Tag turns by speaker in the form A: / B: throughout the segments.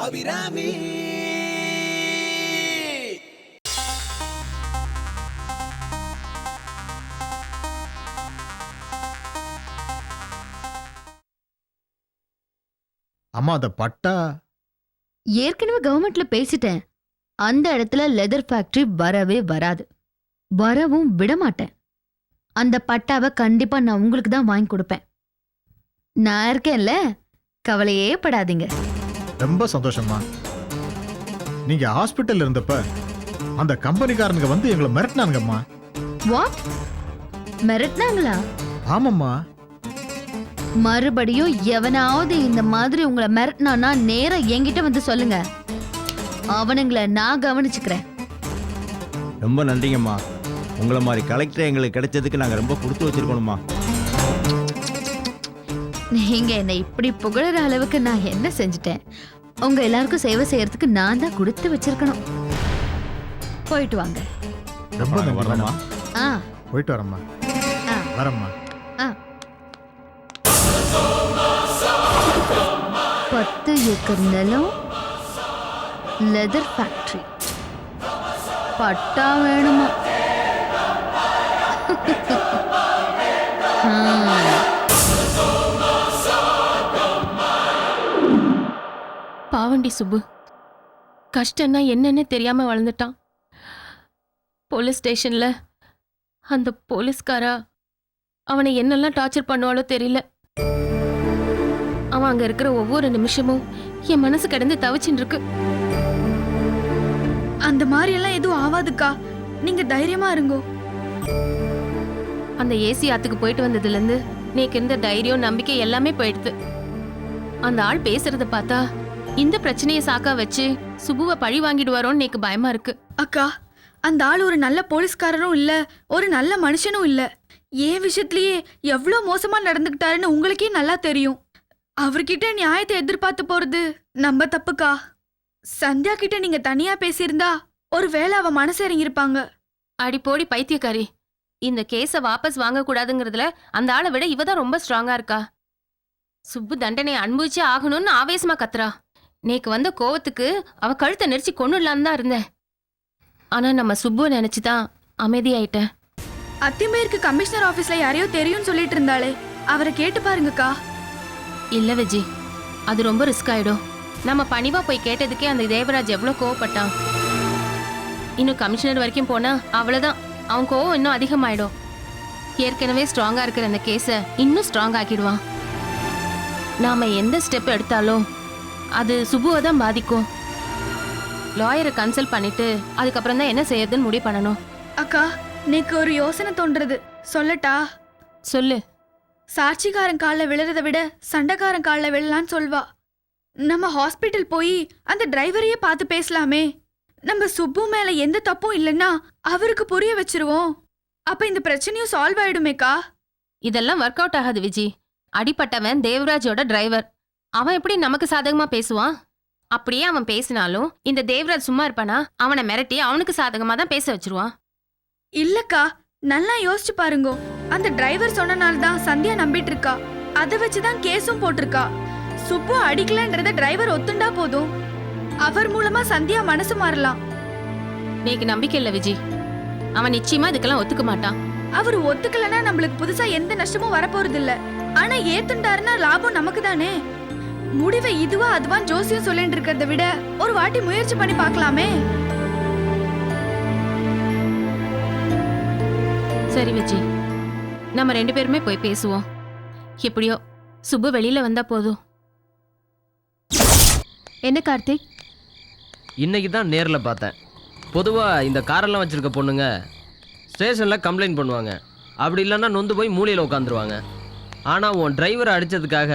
A: அபிராமி.
B: அம்மா அந்த பட்டா
C: ஏற்கனவே கவர்மெண்ட்ல பேசிட்டேன். அந்த இடத்துல லெதர் ஃபேக்டரி வரவே வராது, வரவும் விட மாட்டேன். அந்த பட்டாவை கண்டிப்பா நான் உங்களுக்கு தான் வாங்கி கொடுப்பேன். நான் இருக்கேன்ல, கவலையே படாதீங்க.
B: ரொம்ப சந்தோஷம்மா. நீங்க ஹாஸ்பிட்டல் இருந்தப்ப அந்த கம்பெனிக்காரனுங்க வந்து எங்களை மிரட்டினாங்கம்மா.
C: வாட்? மிரட்டினாங்களா?
B: ஆமாம்மா.
C: மறுபடியும் எவனாவது இந்த மாதிரி உங்களை மிரட்டினானா நேரா என்கிட்ட வந்து சொல்லுங்க. அவனுங்களை நான் கவனிச்சுக்கிறேன்.
D: ரொம்ப நன்றிங்கம்மா. உங்களை மாதிரி கலெக்டர் எங்களுக்கு கிடைச்சதுக்கு நாங்கள் ரொம்ப கொடுத்து வச்சிருக்கணுமா.
C: நீங்க என்னை இப்படி புகழற அளவுக்கு நான் என்ன செஞ்சுட்டேன்? உங்க எல்லாருக்கும் சேவை செய்யறதுக்கு நான் தான் கொடுத்து வச்சிருக்கணும். போயிட்டு வாங்க.
B: ரொம்ப நன்றி
D: வர்றோம்மா.
C: ஆ,
B: போயிட்டு வரம்மா.
C: ஆ,
B: வரம்மா.
C: ஆ. 10 ஏக்கர் நிலம், லெதர் ஃபேக்டரி, பட்டா வேணுமா?
E: பாவண்டி சுப்பு கஷ்டம்னா என்னன்னு தெரியாம வளர்ந்துட்டான். போலீஸ் ஸ்டேஷன்ல அந்த போலீஸ்காரா அவனை என்னெல்லாம் டார்ச்சர் பண்ணுவாளோ தெரியல. அவன் அங்க இருக்கிற ஒவ்வொரு நிமிஷமும் என் மனசு கிடந்து தவிச்சுட்டு இருக்கு.
F: அந்த மாதிரி எல்லாம் எதுவும் ஆவாதுக்கா, நீங்க தைரியமா இருங்கோ.
E: அந்த ஏசி ஆத்துக்கு போயிட்டு வந்ததுல இருந்து நேக்கு இருந்த தைரியம் நம்பிக்கை எல்லாமே போயிடுது. அந்த ஆள் பேசுறத பார்த்தா இந்த பிரச்சனையை சாக்கா வச்சு சுபுவை பழி வாங்கிடுவாரோன்னு நேக்கு பயமா இருக்கு.
F: அக்கா, அந்த ஆள் ஒரு நல்ல போலீஸ்காரரும் இல்ல, ஒரு நல்ல மனுஷனும் இல்ல. ஏன் விஷயத்திலேயே எவ்வளவு மோசமா நடந்துக்கிட்டாருன்னு உங்களுக்கே நல்லா தெரியும். அவர்கிட்ட நியாயத்தை எதிர்பார்த்து போறது நம்ம தப்புக்கா. சந்தியா கிட்ட நீங்க தனியா பேசியிருந்தா ஒருவேளை அவ மனசு இறங்கியிருப்பாங்க.
E: அடி போடி பைத்தியக்காரி, இந்த கேஸை வாபஸ் வாங்க கூடாதுங்கிறதுல அந்த ஆளை விட இவதான் ரொம்ப ஸ்ட்ராங்கா இருக்கா. சுப்பு தண்டனையை அனுபவிச்சே ஆகணும்னு ஆவேசமா கத்துறா. நேக்கு வந்த கோவத்துக்கு அவ கழுத்தை நெரிச்சு கொன்னுடலான்னு தான் இருந்தேன். ஆனா நம்ம சுப்புவை நினைச்சுதான் அமைதியாயிட்டேன்.
F: அத்திம்பேருக்கு கமிஷனர் ஆபீஸ்ல யாரையோ தெரியும்னு சொல்லிட்டு இருந்தாளே, அவரை கேட்டு பாருங்கக்கா.
E: இல்ல விஜி, அது ரொம்ப ரிஸ்க் ஆயிடும். நம்ம பணிவா போய் கேட்டதுக்கே அந்த தேவராஜ் எவ்வளவு கோவப்பட்டான். இன்னும் கமிஷனர் வரைக்கும் போனா அவ்வளவுதான், அவன் கோவம் இன்னும் அதிகமாயிடும். ஏற்கனவே ஸ்ட்ராங்கா இருக்கிற அந்த கேஸை இன்னும் ஸ்ட்ராங் ஆக்கிடுவான். நாம எந்த ஸ்டெப் எடுத்தாலும் அது சுபுவை தான் பாதிக்கும். லாயரை கன்சல்ட் பண்ணிட்டு அதுக்கப்புறம் தான் என்ன செய்யறதுன்னு முடிவு பண்ணணும்.
F: அக்கா, நேக்கு ஒரு யோசனை தோன்றது, சொல்லட்டா?
E: சொல்லு.
F: சாட்சிக்காரன் காலில் விழுறதை விட சண்டைக்காரன் காலில் விழலான்னு சொல்வா. நம்ம ஹாஸ்பிட்டல் போய் அந்த டிரைவரையே பார்த்து பேசலாமே. நம்ம சுப்பு மேல எந்த தப்பும் இல்லைன்னா அவருக்கு புரிய வச்சிருவோம். அப்ப இந்த பிரச்சனையும் சால்வ் ஆயிடுமேக்கா.
E: இதெல்லாம் ஒர்க் அவுட் ஆகாது விஜி. அடிப்பட்டவன் தேவராஜோட டிரைவர். அவன் எப்படி நமக்கு சாதகமா பேசுவான்? அப்படியே அவன் பேசினாலும் இந்த தேவராஜ் சும்மா இருப்பானா? அவனை மிரட்டி அவனுக்கு சாதகமா தான் பேச வச்சிருவான்.
F: இல்லக்கா, நல்லா யோசிச்சு பாருங்க. அந்த டிரைவர் சொன்னனால தான் சந்தியா நம்பிட்டு இருக்கா. அதை வச்சுதான் கேஸும் போட்டிருக்கா. சுப்பு அடிக்கலன்றத டிரைவர் ஒத்துண்டா போதும், அவர் மூலமா சந்தியா மனசு மாறலாம்.
E: நீக்கு நம்பிக்கை இல்ல விஜி. அவன் நிச்சயமா இதுக்கெல்லாம் ஒத்துக்க மாட்டான்.
F: அவர் ஒத்துக்கலன்னா நம்மளுக்கு புதுசா எந்த நஷ்டமும் வரப்போறது இல்ல. ஆனா ஏத்துண்டாருன்னா லாபம் நமக்கு தானே. முடிவை இதுவா அதுவான் ஜோசியம் சொல்லிட்டு இருக்கிறத விட ஒரு வாட்டி முயற்சி பண்ணி பார்க்கலாமே.
E: சரி விஜி, நம்ம 2 பேருமே போய் பேசுவோம். எப்படியோ சுப்பு வெளியில வந்தா போதும்.
C: என்ன கார்த்திக்?
G: இன்னைக்கு தான் நேரில் பார்த்தேன். பொதுவாக இந்த காரெல்லாம் வச்சுருக்க பொண்ணுங்க ஸ்டேஷனில் கம்ப்ளைண்ட் பண்ணுவாங்க. அப்படி இல்லைன்னா நொந்து போய் மூலையில் உட்காந்துருவாங்க. ஆனால் உன் டிரைவரை அடித்ததுக்காக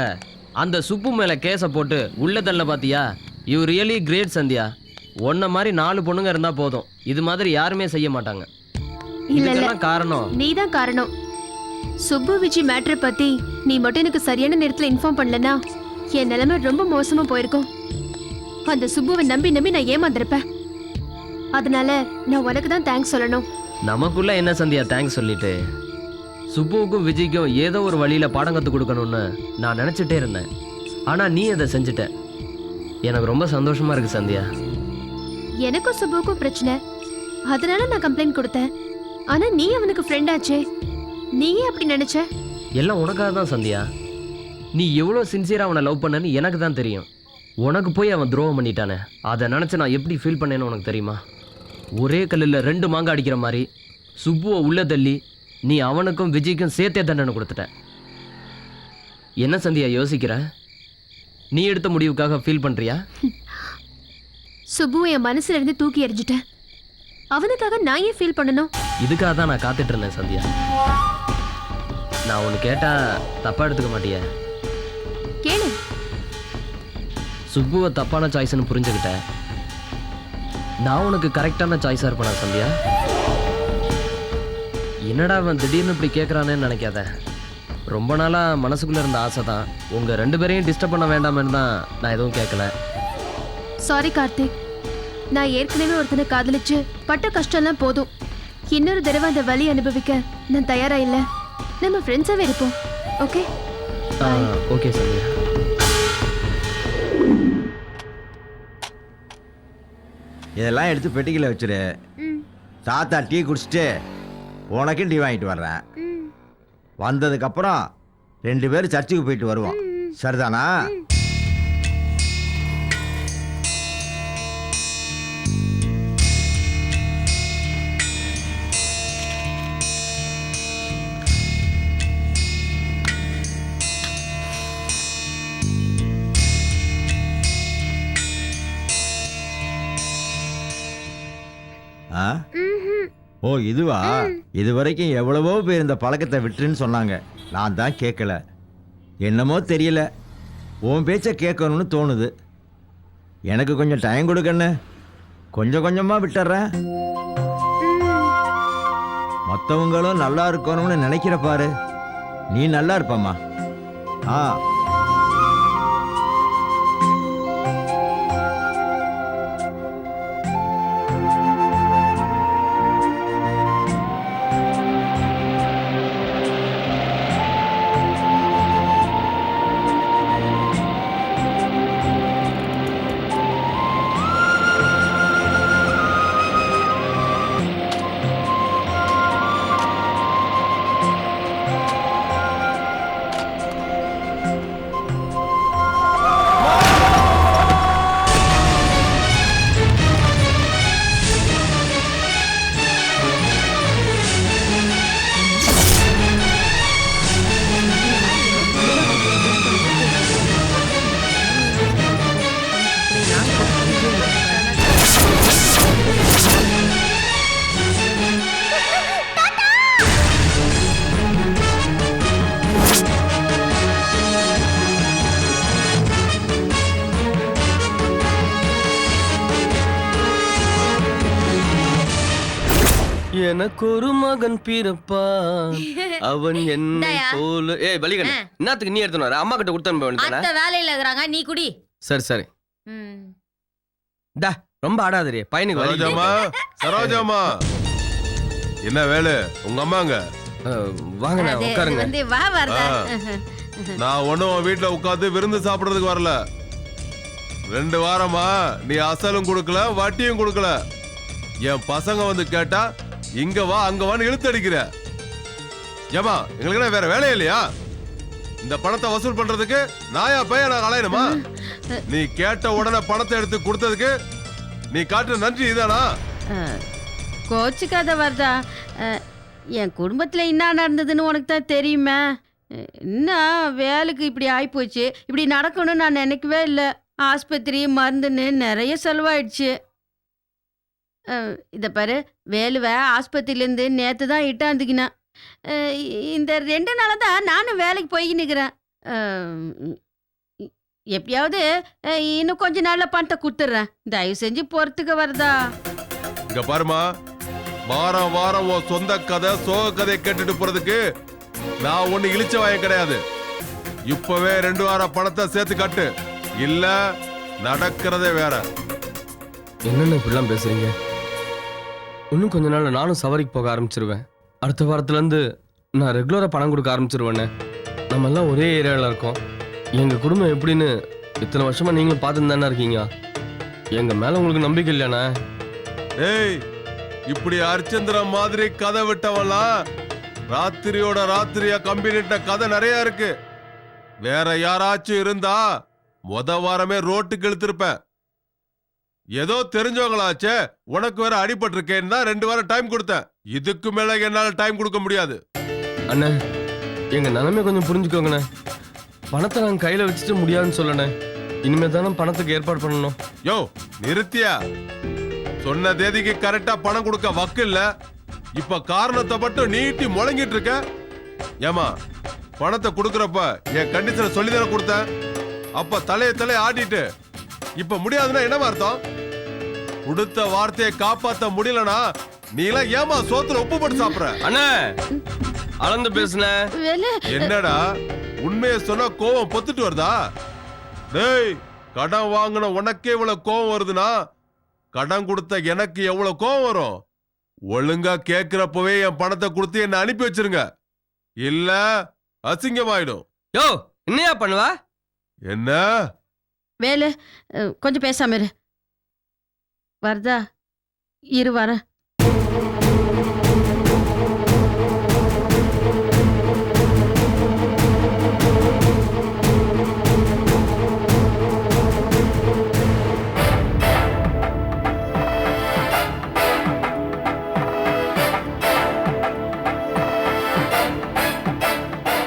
G: அந்த சுப்பு மேலே கேஸை போட்டு உள்ள தள்ள பார்த்தியா? You really great Sandhya. உன்ன மாதிரி 4 பொண்ணுங்க இருந்தால் போதும். இது மாதிரி யாருமே செய்ய மாட்டாங்க. இதுக்கெல்லாம் காரணம்
H: நீதான் காரணம். சுப்பு விஜி மேட்ரை பத்தி நீ மட்டும் எனக்கு சரியான நேரத்துல இன்ஃபார்ம் பண்ணலனா என் நிலைமை ரொம்ப மோசமா போயிருக்கும். அந்த சுப்புவை நம்பி நான் ஏமாந்திருப்பேன். அதனால நான் உனக்கு தான் தேங்க்ஸ் சொல்லணும்.
G: நமக்குள்ள என்ன சந்தியா தேங்க்ஸ் சொல்லிட்டு, சுப்புவுக்கும் விஜய்க்கும் ஏதோ ஒரு வழியில் பாடம் கற்றுக் கொடுக்கணும்னு நான் நினச்சிட்டே இருந்தேன். ஆனால் நீ அதை செஞ்சுட்ட. எனக்கு ரொம்ப சந்தோஷமா இருக்கு சந்தியா.
H: எனக்கும் சுபுவுக்கும் பிரச்சனை, அதனால நான் கம்ப்ளைண்ட் கொடுத்தேன். ஆனா நீ அவனுக்கு ஃப்ரெண்ட் ஆச்சே, நீயே அப்படி நினைச்ச?
G: எல்லாம் உனக்காக தான் சந்தியா. நீ எவ்வளோ சின்சியராக அவனை லவ் பண்ணன்னு எனக்கு தான் தெரியும். உனக்கு போய் அவன் துரோகம் பண்ணிட்டானே, அதை நினச்சி நான் எப்படி ஃபீல் பண்ணேன்னு உனக்கு தெரியுமா? ஒரே கல்லில் 2 மாங்காய் அடிக்கிற மாதிரி சுப்புவை உள்ள தள்ளி நீ அவனுக்கும் விஜய்க்கும் சேர்த்தே தண்டனை கொடுத்துட்ட. என்ன சந்தியா யோசிக்கிற? நீ எடுத்த முடிவுக்காக ஃபீல் பண்ணுறியா?
H: சுபுவை என் மனசுல இருந்து தூக்கி எறிஞ்சிட்டேன். அவனுக்காக நான் ஏன் ஃபீல் பண்ணணும்?
G: இதுக்காக தான் நான் காத்துட்டு இருந்தேன் சந்தியா. நான் ஒன்று கேட்டால் தப்பாக எடுத்துக்க மாட்டியா?
H: கேளு.
G: சுப்புவை தப்பான சாய்ஸ்னு புரிஞ்சுக்கிட்டேன். நான் உனக்கு கரெக்டான சாய்ஸாக இருப்பேனா சந்தியா? என்னடா அவன் திடீர்னு இப்படி கேட்குறானேன்னு நினைக்காத. ரொம்ப நாளாக மனசுக்குள்ளே இருந்த ஆசை தான். உங்கள் 2 பேரையும் டிஸ்டர்ப் பண்ண வேண்டாமேன்னு தான் நான் எதுவும் கேட்கல.
H: சாரி கார்த்திக், நான் ஏற்கனவே ஒருத்தனை காதலிச்சு பட்ட கஷ்டம்லாம் போதும். இன்னொரு தடவை அந்த வலி அனுபவிக்க நான் தயாரா இல்லை. நம்ம ஃப்ரெண்ட்ஸாவே இருப்போம். ஓகே?
G: ஓகே சந்தியா.
D: இதெல்லாம் எடுத்து பெட்டிக்கில் வச்சிரு. தாத்தா டீ குடிச்சிட்டு உனக்கும் டீ வாங்கிட்டு வர்றேன். வந்ததுக்கப்புறம் 2 பேரும் சர்ச்சுக்கு போயிட்டு வருவோம். சரிதானா? ஆ? ஓ இதுவா? இது வரைக்கும் எவ்வளவோ பேர் இந்த பழக்கத்தை விட்டுருன்னு சொன்னாங்க. நான் தான் கேட்கல. என்னமோ தெரியல, உன் பேச்சை கேட்கணும்னு தோணுது. எனக்கு கொஞ்சம் டைம் கொடுக்கண்ணு. கொஞ்சம் கொஞ்சமாக விட்டுறேன். மற்றவங்களும் நல்லா இருக்கணும்னு நினைக்கிற பாரு. நீ நல்லா இருப்பம்மா. ஆ
A: எனக்கு ஒரு மகன் பிறப்பான், அவன் என்ன
I: இந்தாயா.
A: போல. ஏய் பலிகன், என்னத்துக்கு நீ எடுத்துன்னு வர? அம்மா கிட்ட கொடுத்து அனுப்ப வேண்டியதானே?
I: அத்தை வேலையில இருக்கிறாங்க, நீ குடி.
A: சரி சரி. டா ரொம்ப ஆடாதே பையனுக்கு வலி.
J: சரோஜாமா, சரோஜாமா, என்ன வேலை? உங்க அம்மாங்க
A: வாங்க
I: அது
A: உட்காருங்க.
I: வந்து வா வரதா.
J: நான் ஒண்ணும் வீட்டுல உட்காந்து விருந்து சாப்பிடுறதுக்கு வரல. 2 வாரமா நீ அசலும் கொடுக்கல, வட்டியும் கொடுக்கல. என் பசங்க வந்து கேட்டா இங்க வா அங்க வான்னு இழுத்து அடிக்கிற. ஏமா எங்களுக்கு வேற வேலையே இல்லையா? இந்த பணத்தை வசூல் பண்றதுக்கு நாயா பையன் நான் அலையணுமா? நீ கேட்ட உடனே பணத்தை எடுத்து கொடுத்ததுக்கு நீ காட்டுற நன்றி இதானா?
I: கோச்சுக்காத வரதா. என் குடும்பத்துல என்ன நடந்ததுன்னு உனக்கு தான் தெரியுமே. என்ன வேலைக்கு இப்படி ஆயிப்போச்சு. இப்படி நடக்கணும்னு நான் நினைக்கவே இல்லை. ஆஸ்பத்திரி மருந்துன்னு நிறைய செலவாயிடுச்சு. இதை பாரு, வேலுவை ஆஸ்பத்திரியிலேருந்து நேற்று தான் இட்டாந்துக்கினேன். இந்த 2 நாளாக தான் நானும் வேலைக்கு போய் நிற்கிறேன். எப்படியாவது இன்னும் கொஞ்ச நாளில் பணத்தை கொடுத்துட்றேன். தயவு செஞ்சு பொறுத்துக்க வரதா.
J: இங்க பாருமா, வாரம் வாரம் உன் சொந்த கதை சோக கதையை கேட்டுட்டு போறதுக்கு நான் ஒண்ணு இழிச்ச வாயம் கிடையாது. இப்பவே 2 வாரம் பணத்தை சேர்த்து கட்டு, இல்ல நடக்கிறதே வேற.
A: என்னென்ன இப்படிலாம் பேசுறீங்க? இன்னும் கொஞ்ச நாள் நானும் சவாரிக்கு போக ஆரம்பிச்சிருவேன். அடுத்த வாரத்துலேருந்து நான் ரெகுலராக பணம் கொடுக்க ஆரம்பிச்சிருவேண்ணே. நம்ம எல்லாம் ஒரே ஏரியாவில் இருக்கோம். எங்கள் குடும்பம் எப்படின்னு இத்தனை வருஷமா நீங்களும் பார்த்துட்டு தானே இருக்கீங்க. எங்க மேல உங்களுக்கு நம்பிக்கை இல்லையாண்ணே?
J: ஏய், இப்படி ஹரிச்சந்திரா மாதிரி கதை விட்டவெல்லாம் ராத்திரியோட ராத்திரியா கம்பினிட்ட கதை நிறைய இருக்கு. வேற யாராச்சும் இருந்தா வாரமே ரோட்டுக்கு இழுத்திருப்பேன். ஏதோ தெரிஞ்சவங்களாச்சே, உனக்கு வேற அடிபட்டிருக்கேன்னு தான் 2 வாரம் டைம் கொடுத்தேன். இதுக்கு மேல என்னால டைம் கொடுக்க முடியாது.
A: அண்ணே, எங்க நிலைமை கொஞ்சம் புரிஞ்சுக்கோங்கண்ணே. பணத்தை நாங்கள் கையில வச்சுட்டு முடியாதுன்னு சொல்லணே. இனிமே தானே பணத்துக்கு ஏற்பாடு பண்ணணும்.
J: யோ, நிறுத்தியா? சொன்ன தேதிக்கு கரெக்டா பணம் கொடுக்க வக்கு இல்ல. இப்ப காரணத்தை மட்டும் நீட்டி முழங்கிட்டு இருக்க. ஏமா, பணத்தை கொடுக்கறப்ப என் கண்டிஷனை சொல்லிதானே கொடுத்தேன். அப்ப தலையை ஆட்டிட்டு இப்ப முடியாதுன்னா என்னமா அர்த்தம்? கொடுத்த வார்த்தையை காப்பாத்த முடியலனா நீ எல்லாம் ஏமா சோத்துல உப்பு போட்டு சாப்பிடுற?
A: அண்ணே, அளந்து பேசுன.
J: என்னடா உண்மையை சொன்னா கோவம் பொத்துட்டு வருதா? டேய், கடன் வாங்கின உனக்கே இவ்வளவு கோவம் வருதுன்னா கடன் கொடுத்த எனக்கு எவ்வளவு கோவம் வரும்? ஒழுங்கா கேக்குறப்பவே என் பணத்தை கொடுத்து என்ன அனுப்பி வச்சிருங்க, இல்ல அசிங்கமாயிடும்.
A: யோ, என்னையா பண்ணுவா?
J: என்ன
I: வேலு, கொஞ்சம் பேசாம இரு. வரதா, இரு வர.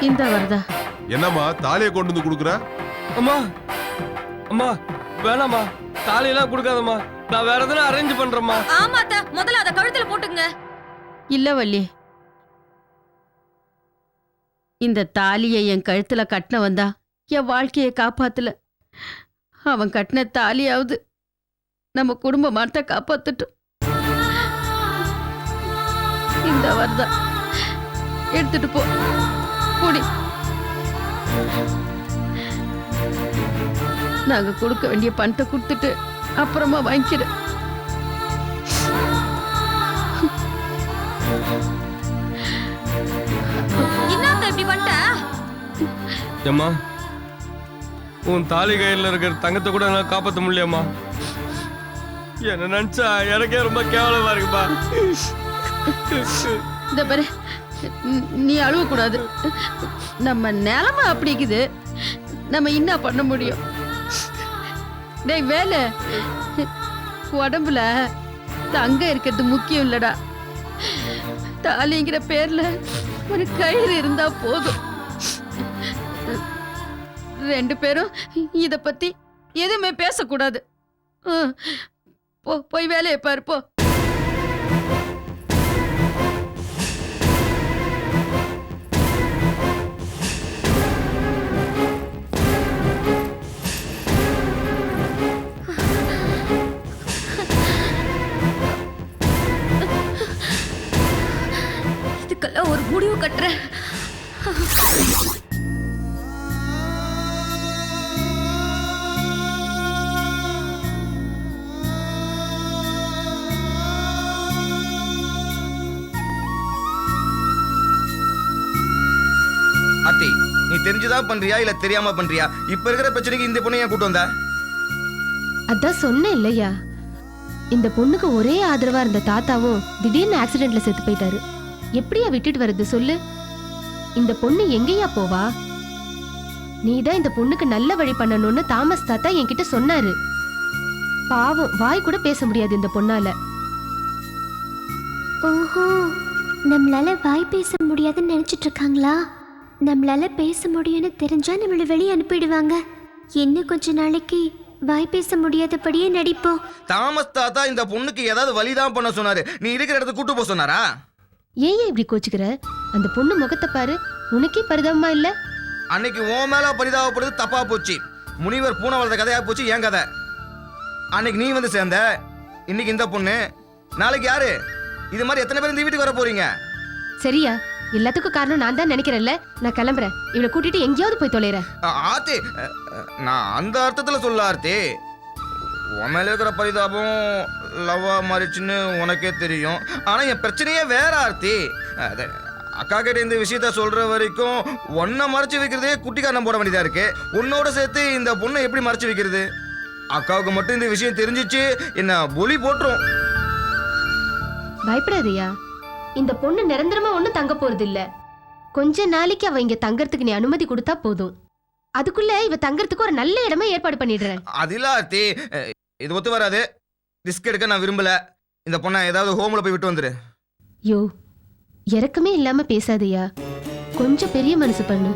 I: இந்த வரதா.
J: என்னம்மா தாலியை கொண்டு வந்து கொடுக்குற?
A: அம்மா, அம்மா வேணாம்மா, தாலியெல்லாம் கொடுக்காதம்மா. நான் வேற எதனா அரேஞ்ச் பண்றேம்மா.
F: ஆமா அத்தை, முதல்ல அத கழுத்துல போட்டுங்க.
I: இல்ல வள்ளி, இந்த தாலியை என் கழுத்துல கட்டின வந்தா என் வாழ்க்கையை காப்பாத்தல. அவன் கட்டின தாலியாவது நம்ம குடும்ப மாட்ட காப்பாத்துட்டும். இந்த வரதா எடுத்துட்டு போ. குடி. நாங்க கொடுக்க வேண்டிய பணத்தை கொடுத்துட்டு அப்புறமா வாங்கிக்கிறேன்.
F: என்னத்த இப்படி பண்ணிட்ட?
A: ஏம்மா, உன் தாலி கையில் இருக்கிற தங்கத்தை கூட என்னால காப்பாற்ற முடியலையம்மா. என்ன நினைச்சா எனக்கே ரொம்ப கேவலமா இருக்குப்பா.
I: இந்த பாரு, நீ அழுவ கூடாது. நம்ம நிலைமை அப்படிக்குது, நம்ம என்ன பண்ண முடியும்? டேய் வேலை, உடம்புல தங்க இருக்கிறது முக்கியம் இல்லடா. தாலிங்கிற பேர்ல ஒரு கயிறு இருந்தா போதும். 2 பேரும் இத பத்தி எதுவுமே பேசக்கூடாது. போ, போய் வேலையை பாரு போ.
F: இதுக்கெல்லாம் ஒரு முடிவு கட்டுறேன்.
K: அத்தி, நீ தெரிஞ்சுதான் பண்றியா இல்ல தெரியாம பண்றியா? இப்ப இருக்கிற பிரச்சனைக்கு இந்த பொண்ணை ஏன் கூட்டு வந்த?
H: அதான் சொன்னேன் இல்லையா, இந்த பொண்ணுக்கு ஒரே ஆதரவா இருந்த தாத்தாவும் திடீர்னு ஆக்சிடென்ட்ல செத்து போயிட்டாரு. எப்படியா விட்டுட்டு வருது சொல்லு? இந்த பொண்ணு எங்கேயா போவா? நீதான் இந்த பொண்ணுக்கு நல்ல வழி பண்ணணும்னு தாமஸ் தாத்தா என்கிட்ட சொன்னாரு. பாவம், வாய் கூட பேச முடியாது இந்த பொண்ணால.
L: ஓஹோ, நம்மளால வாய் பேச முடியாதுன்னு நினைச்சிட்டு இருக்காங்களா? நம்மளால பேச முடியும்னு தெரிஞ்சா நம்மளை வெளியே அனுப்பிடுவாங்க. இன்னும் கொஞ்ச நாளைக்கு வாய் பேச முடியாதபடியே நடிப்போம்.
K: தாமஸ் தாத்தா இந்த பொண்ணுக்கு ஏதாவது வழிதான் பண்ண சொன்னாரு. நீ இருக்கிற இடத்துக்கு கூட்டு போக சொன்னாரா?
H: ஏன் இப்படி கோச்சுக்கிற? அந்த பொண்ணு முகத்தை பாரு, உனக்கே பரிதாபமா இல்ல?
K: அன்னைக்கு உன் மேல பரிதாபப்படுறது தப்பா போச்சு. முனிவர் பூனை வளர்த்த கதையா போச்சு என் கதை. அன்னைக்கு நீ வந்து சேர்ந்த, இன்னைக்கு இந்த பொண்ணு, நாளைக்கு யாரு? இது மாதிரி எத்தனை பேர் இந்த வீட்டுக்கு வர போறீங்க?
H: சரியா, எல்லாத்துக்கும் காரணம் நான் தான் நினைக்கிறேன்ல. நான் கிளம்புறேன். இவளை கூட்டிட்டு எங்கேயாவது போய் தொலைறேன்.
K: ஆர்த்தி, நான் அந்த அர்த்தத்துல சொல்ல ஆர்த்தி. உன் மேல இருக்கிற பரிதாபம் லவ்வா மாறிச்சுன்னு உனக்கே தெரியும். ஆனா என் பிரச்சனையே வேற ஆர்த்தி. அக்கா கிட்ட இந்த விஷயத்த சொல்ற வரைக்கும் ஒன்ன மறைச்சு வைக்கிறதே குட்டிக்காரன் போட வேண்டியதா இருக்கு. உன்னோட சேர்த்து இந்த பொண்ணை எப்படி மறைச்சு வைக்கிறது? அக்காவுக்கு மட்டும் இந்த விஷயம் தெரிஞ்சிச்சு என்ன பொலி போட்டுரும்.
H: பயப்படாதயா, இந்த பொண்ணு நிரந்தரமா ஒண்ணும் தங்க போறது இல்ல. கொஞ்ச நாளைக்கு அவ இங்க தங்கறதுக்கு நீ அனுமதி கொடுத்தா போதும். அதுக்குள்ள இவ தங்கறதுக்கு ஒரு நல்ல இடமா ஏற்பாடு பண்ணிடுறேன்.
K: அதிலா ஆர்த்தி, இது ஒத்து வராது. ரிஸ்க் எடுக்க நான் விரும்பல. இந்த பொண்ணை ஏதாவது ஹோம்ல போய் விட்டு வந்துரு.
H: யோ, இறக்கமே இல்லாம பேசாதயா, கொஞ்சம் பெரிய மனசு பண்ணு.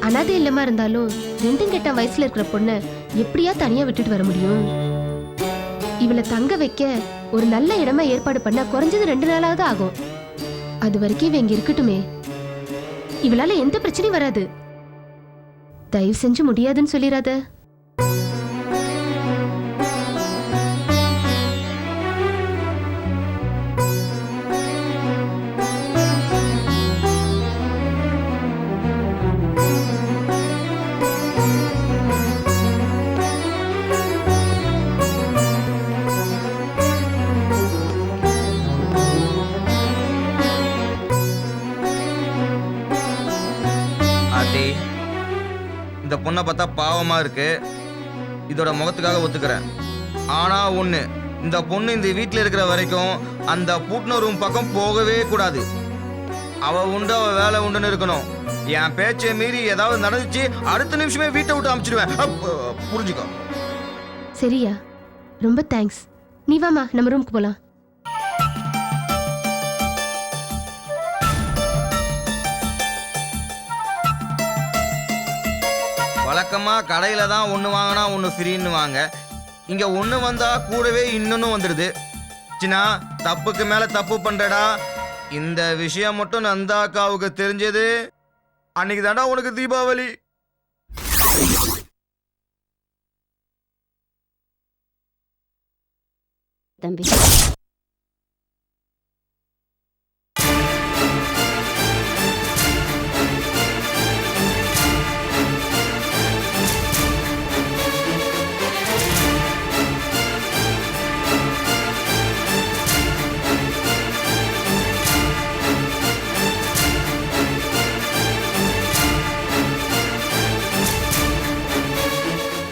H: அனாதை இல்லமா இருந்தாலும் 2 கெட்ட வயசுல இருக்கிற பொண்ணை எப்படியா தனியா விட்டுட்டு வர முடியும்? இவளை தங்க வைக்க ஒரு நல்ல இடமா ஏற்பாடு பண்ண குறைஞ்சது 2 நாளாவது ஆகும். அது வரைக்கும் இவ இங்க இருக்கட்டுமே. இவளால எந்த பிரச்சனையும் வராது. தயவு செஞ்சு முடியாதுன்னு சொல்லிடாத.
K: ஆர்த்தி, இந்த பொண்ணை பார்த்தா பாவமா இருக்கு. இதோட முகத்துக்காக ஒத்துக்கிறேன். ஆனா ஒண்ணு, இந்த பொண்ணு இந்த வீட்டில் இருக்கிற வரைக்கும் அந்த பூட்டின ரூம் பக்கம் போகவே கூடாது. அவ உண்டு, அவ வேலை உண்டுன்னு இருக்கணும். என் பேச்சை மீறி ஏதாவது நடந்துச்சு அடுத்த நிமிஷமே வீட்டை விட்டு அனுப்பிச்சிடுவேன். புரிஞ்சுக்கோ.
H: சரியா, ரொம்ப தேங்க்ஸ். நீ வாமா, நம்ம ரூமுக்கு போலாம்.
K: வழக்கமா கடையில தான் ஒன்று வாங்கினா ஒன்று ஃப்ரீன்னு வாங்க. இங்க ஒன்று வந்தா கூடவே இன்னொன்னு வந்துடுது. சின்னா, தப்புக்கு மேல தப்பு பண்றடா. இந்த விஷயம் மட்டும் நந்தாக்காவுக்கு தெரிஞ்சது அன்னைக்கு தாண்டா உனக்கு தீபாவளி.
I: தம்பி,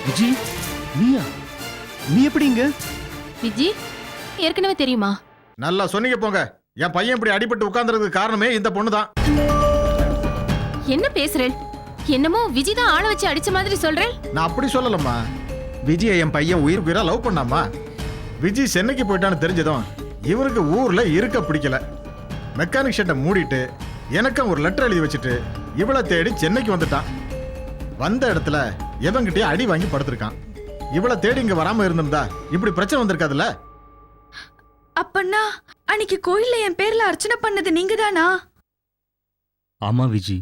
A: விஜி, நீயா? நீ எப்படி இங்க?
E: விஜி, ஏற்கனவே தெரியுமா?
B: நல்லா சொன்னீங்க போங்க. என் பையன் இப்படி அடிபட்டு உட்கார்ந்ததுக்கு காரணமே இந்த பொண்ணு தான்.
E: என்ன பேசுறேன்? என்னமோ விஜி தான் ஆள வச்சு அடிச்ச மாதிரி சொல்றேன்.
B: நான் அப்படி சொல்லலம்மா. விஜயை என் பையன் உயிர் உயிரா லவ் பண்ணாமா. விஜி சென்னைக்கு போயிட்டான்னு தெரிஞ்சதும் இவருக்கு ஊர்ல இருக்க பிடிக்கல. மெக்கானிக் ஷெட்டை மூடிட்டு எனக்கும் ஒரு லெட்டர் எழுதி வச்சுட்டு இவளை தேடி சென்னைக்கு வந்துட்டான். வந்த இடத்துல எவங்கிட்டே அடி வாங்கி படுத்திருக்கான். இவளை தேடி இங்க வராம இருந்திருந்தா இப்படி பிரச்சனை வந்திருக்காதுல்ல.
F: அப்பன்னா அன்னைக்கு கோயில்ல என் பேர்ல அர்ச்சனை பண்ணது நீங்க தானா?
M: ஆமா விஜி,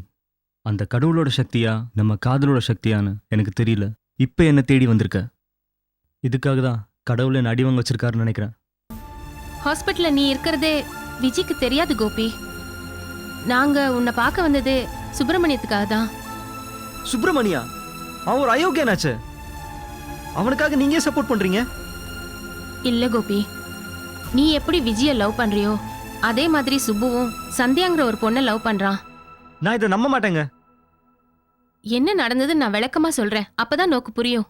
M: அந்த கடவுளோட சக்தியா நம்ம காதலோட சக்தியான்னு எனக்கு தெரியல. இப்ப என்ன தேடி வந்திருக்க. இதுக்காக தான் கடவுளை என்ன அடி வாங்க வச்சிருக்காருன்னு நினைக்கிறேன்.
E: ஹாஸ்பிட்டல்ல நீ இருக்கிறதே விஜிக்கு தெரியாது கோபி. நாங்க உன்னை பார்க்க வந்தது சுப்பிரமணியத்துக்காக தான்.
G: சுப்பிரமணியா? அவன் ஒரு அயோக்கியனாச்சே. அவனுக்காக நீங்க சப்போர்ட் பண்றீங்க?
E: இல்ல கோபி, நீ எப்படி விஜய லவ் பண்றியோ அதே மாதிரி சுப்புவும் சந்தியாங்கிற ஒரு பொண்ணை லவ் பண்றான்.
G: நான் இதை நம்ப மாட்டேங்க.
E: என்ன நடந்தது நான் விளக்கமா சொல்றேன், அப்பதான் நோக்கு புரியும்.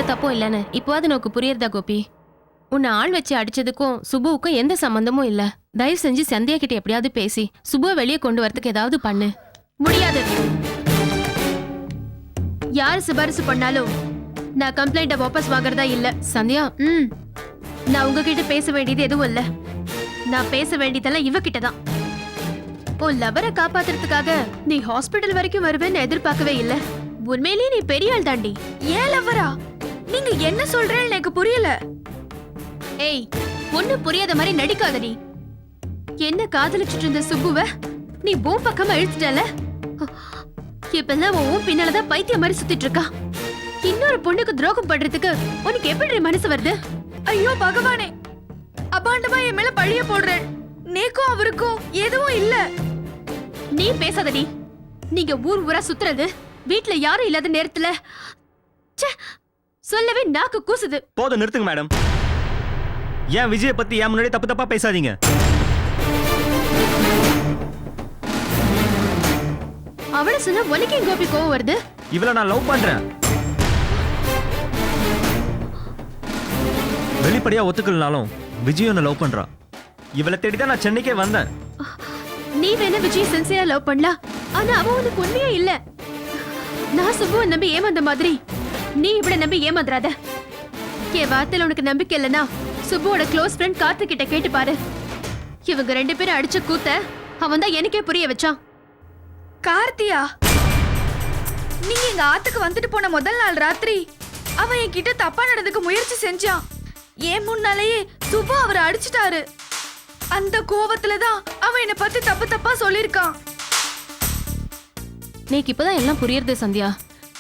E: தப்பும் இல்லைன்னு இப்போது நோக்கு புரியுறதா கோபி? உன்னை ஆள் வச்சு அடிச்சதுக்கும் சுபுவுக்கும் எந்த சம்பந்தமும் இல்ல. தயவு செஞ்சு சந்தியா கிட்ட எப்படியாவது பேசி சுபுவை வெளியே கொண்டு வரதுக்கு ஏதாவது பண்ணு.
H: முடியாது. யார் சிபாரிசு பண்ணாலும் நான் கம்ப்ளைண்ட வாபஸ் வாங்குறதா இல்ல.
E: சந்தியா,
H: நான் உங்ககிட்ட பேச வேண்டியது எதுவும் இல்ல. நான் பேச வேண்டியதெல்லாம் இவகிட்ட தான். உன் லவரை காப்பாத்துறதுக்காக நீ ஹாஸ்பிட்டல் வரைக்கும் வருவேன்னு எதிர்பார்க்கவே இல்ல. உண்மையிலேயே நீ பெரிய ஆள் தாண்டி.
F: ஏன் லவ்வரா? நீங்க என்ன சொல்றேன்னு எனக்கு புரியல.
H: ஏய், ஒண்ணு புரியாத மாதிரி நடிக்காதடி. என்ன காதலிச்சுட்டு இருந்த சுப்புவ நீ பூ பக்கமா இழுத்துட்டல. இப்பெல்லாம் உன் பின்னாலதான் பைத்தியம் மாதிரி சுத்திட்டு இருக்கா. இன்னொரு பொண்ணுக்கு துரோகம் பண்றதுக்கு உனக்கு எப்படி மனசு வருது?
F: ஐயோ பகவானே, அபாண்டமா என் மேல பழிய போடுறேன். நேக்கும் அவருக்கும் எதுவும் இல்ல.
H: நீ பேசாதடி. நீங்க ஊர் ஊரா சுத்துறது வீட்ல யாரும் இல்லாத நேரத்துல ச்சே, சொல்லவே நாக்கு கூசுது.
M: போதும் நிறுத்துங்க மேடம். ஏன் விஜயை பத்தி ஏன் முன்னாடி தப்பு தப்பா பேசாதீங்க.
H: அவளை சொன்னா உனக்கு எங்க கோபி கோவம் வருது?
M: இவளை நான் லவ் பண்றேன். வெளிப்படையா ஒத்துக்கலனாலும் விஜய் என்ன லவ் பண்றா. இவளை தேடிதான் நான் சென்னைக்கே வந்தேன்.
H: நீ வேணா விஜய் சின்சியரா லவ் பண்ணலாம், ஆனா அவன் உனக்கு உண்மையா இல்ல. நான் சுபுவை நம்பி ஏமாந்த மாதிரி நீ இவளை நம்பி ஏமாந்துறாத. என் வார்த்தையில உனக்கு நம்பிக்கை இல்லைன்னா சுபுவோட க்ளோஸ் ஃப்ரெண்ட் கார்த்திக் கிட்ட கேட்டு பாரு. இவங்க 2 பேரும் அடிச்ச கூத்த அவன் தான் எனக்கே புரிய வச்சான்.
F: கார்த்தியா, நீங்க எங்க ஆத்துக்கு வந்துட்டு போன முதல் நாள் ராத்திரி அவன் என்கிட்ட தப்பா நடந்துக்க முயற்சி செஞ்சான். ஏன் முன்னாலேயே சுபா அவரை அடிச்சிட்டாரு. அந்த கோவத்துலதான் அவன் என்னை பத்தி தப்பு தப்பா சொல்லிருக்கான்.
E: நேக்கு இப்பதான் எல்லாம் புரியுறது சந்தியா.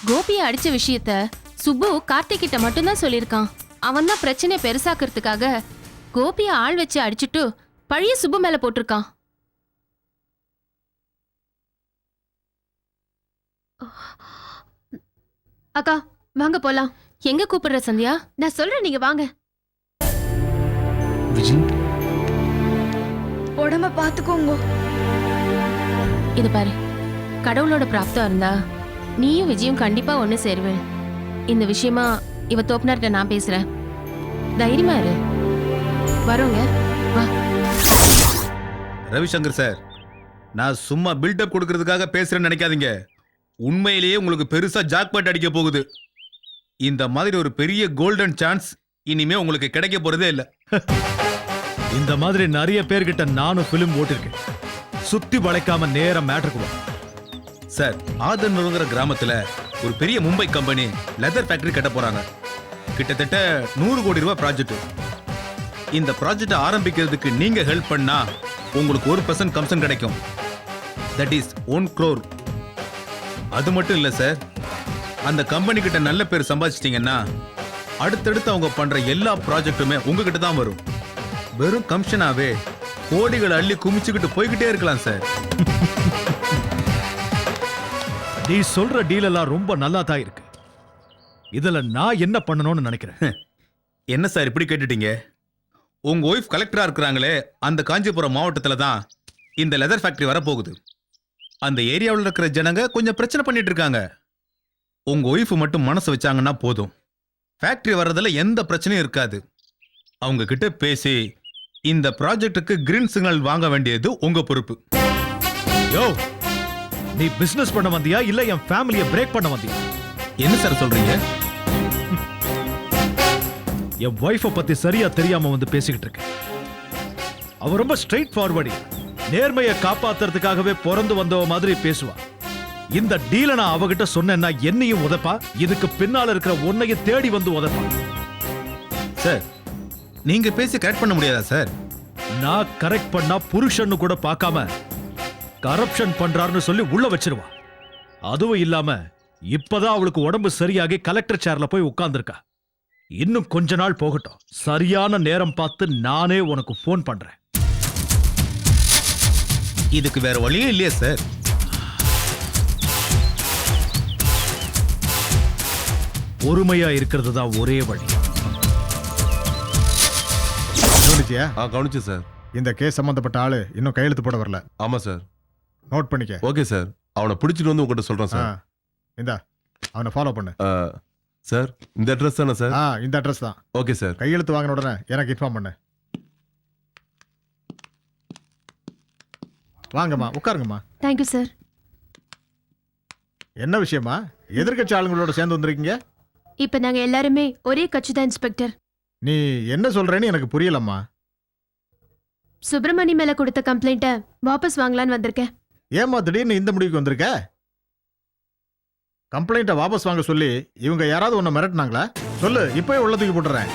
E: கோபியை அடிச்ச விஷயத்த சுப்பு கார்த்திக் கிட்ட மட்டும்தான் சொல்லியிருக்கான். அவன் தான் பிரச்சனையை பெருசாக்குறதுக்காக கோபியை ஆள் வச்சு அடிச்சுட்டு பழைய சுப்பு மேல போட்டிருக்கான்.
H: அக்கா வாங்க போலாம்.
E: எங்க கூப்பிடுற சந்தியா?
H: நான் சொல்றேன், நீங்க வாங்க.
M: விஜய்
F: உடம்ப பாத்துக்கோங்க.
E: இது பாரு, கடவுளோட பிராப்தம் இருந்தா நீயும் விஜயும் கண்டிப்பா ஒண்ணு சேருவேன். இந்த விஷயமா இவ தோப்பனார்கிட்ட நான் பேசுறேன். தைரியமா இரு. வரோங்க, வா.
N: ரவிசங்கர் சார், நான் சும்மா பில்டப் கொடுக்கறதுக்காக பேசுறேன்னு நினைக்காதீங்க. உண்மையிலேயே உங்களுக்கு பெருசா ஜாக்பாட் அடிக்க போகுது. இந்த மாதிரி ஒரு பெரிய கோல்டன் சான்ஸ் இனிமே உங்களுக்கு கிடைக்க போறதே இல்ல.
B: இந்த மாதிரி நிறைய பேர்கிட்ட நானும் பிலிம் ஓட்டிருக்கேன். சுத்தி வளைக்காம நேரம் மேட்டருக்கு வா.
N: சார், ஆதனூருங்கிற கிராமத்துல ஒரு பெரிய மும்பை கம்பெனி லெதர் ஃபேக்டரி கட்ட போறாங்க. கிட்டத்தட்ட 100 கோடி ரூபாய் ப்ராஜெக்ட். இந்த ப்ராஜெக்ட் ஆரம்பிக்கிறதுக்கு நீங்க ஹெல்ப் பண்ணா உங்களுக்கு 1% கமிஷன் கிடைக்கும். That is 1 crore. அது மட்டும் இல்ல சார், அந்த கம்பெனி கிட்ட நல்ல பேர் சம்பாதிச்சிட்டீங்கன்னா அடுத்தடுத்து அவங்க பண்ற எல்லா ப்ராஜெக்ட்டுமே உங்ககிட்ட தான் வரும். வெறும் கமிஷனாவே கோடிகள் அள்ளி குமிச்சுக்கிட்டு போய்கிட்டே இருக்கலாம் சார்.
B: நீ சொல்ற டீல் எல்லாம் ரொம்ப நல்லா தான் இருக்கு. இதுல நான் என்ன பண்ணணும்னு நினைக்கிறேன்.
N: என்ன சார் இப்படி கேட்டுட்டீங்க? உங்க ஒய்ஃப் கலெக்டரா இருக்கிறாங்களே, அந்த காஞ்சிபுரம் மாவட்டத்துல தான் இந்த லெதர் ஃபேக்டரி வரப்போகுது. அந்த ஏரியாவில் இருக்கிற ஜனங்க கொஞ்சம் பிரச்சனை பண்ணிட்டு இருக்காங்க. உங்க ஒய்ஃப் மட்டும் மனசு வச்சாங்கன்னா போதும், ஃபேக்டரி வர்றதுல எந்த பிரச்சனையும் இருக்காது. அவங்க கிட்ட பேசி இந்த ப்ராஜெக்ட்டுக்கு கிரீன் சிக்னல் வாங்க வேண்டியது உங்க பொறுப்பு.
B: யோ, நீ பிசினஸ் பண்ண வந்தியா இல்ல என் ஃபேமிலியை பிரேக் பண்ண வந்தியா?
N: என்ன சார் சொல்றீங்க?
B: என் வைஃபை பத்தி சரியா தெரியாம வந்து பேசிக்கிட்டு இருக்க. அவ ரொம்ப ஸ்ட்ரெயிட் ஃபார்வர்டு, நேர்மையை காப்பாத்துறதுக்காகவே பிறந்து வந்தவ மாதிரி பேசுவா. இந்த டீலை நான் அவகிட்ட சொன்னேன்னா என்னையும் உதப்பா, இதுக்கு பின்னால இருக்கிற உன்னையும் தேடி வந்து உதப்பா.
N: சார், நீங்க பேசி கரெக்ட் பண்ண முடியாதா சார்?
B: நான் கரெக்ட் பண்ணா புருஷன்னு கூட பார்க்காம கரப்ஷன் பண்றாருன்னு சொல்லி உள்ள வச்சிருவா. அதுவும் இல்லாம இப்பதான் அவளுக்கு உடம்பு சரியாகி கலெக்டர் சேர்ல போய் உட்கார்ந்துருக்கா. இன்னும் கொஞ்ச நாள் போகட்டும், சரியான நேரம் பார்த்து நானே உனக்கு போன் பண்றேன்.
N: இதுக்கு வேற வழியே இல்லையா சார்?
B: பொறுமையா இருக்கிறது தான் ஒரே வழி. கவனிச்சியா?
J: கவனிச்சு சார்.
B: இந்த கேஸ் சம்பந்தப்பட்ட ஆளு இன்னும் கையெழுத்து போட வரல.
J: ஆமா சார்.
B: நோட் பண்ணிக்க.
J: Okay sir. அவனை பிடிச்சிட்டு வந்து உங்ககிட்ட சொல்றேன் சார்.
B: இந்தா, அவனை ஃபாலோ பண்ணு.
J: சார், இந்த அட்ரஸ் தானே சார்?
B: இந்த அட்ரஸ் தான்.
J: Okay sir.
B: கையெழுத்து வாங்கின உடனே எனக்கு இன்ஃபார்ம் பண்ணு. வாங்கம்மா, உட்காருங்கம்மா.
H: Thank you sir.
B: என்ன விஷயமா எதிர்க்கட்சி ஆளுங்களோட சேர்ந்து வந்திருக்கீங்க?
H: இப்ப நாங்க எல்லாருமே ஒரே கட்சி தான் இன்ஸ்பெக்டர்.
B: நீ என்ன சொல்றேன்னு எனக்கு புரியலம்மா.
H: சுப்பிரமணி மேல கொடுத்த கம்ப்ளைண்ட்டை வாபஸ் வாங்கலான்னு வந்திருக்கேன்.
B: ஏமா திடீர்னு இந்த முடிவுக்கு வந்திருக்க? கம்ப்ளைண்ட்டை வாபஸ் வாங்க சொல்லி இவங்க யாராவது உன்னை மிரட்டினாங்களா? சொல்லு, இப்பவே உள்ள தூக்கி போட்டுறேன்.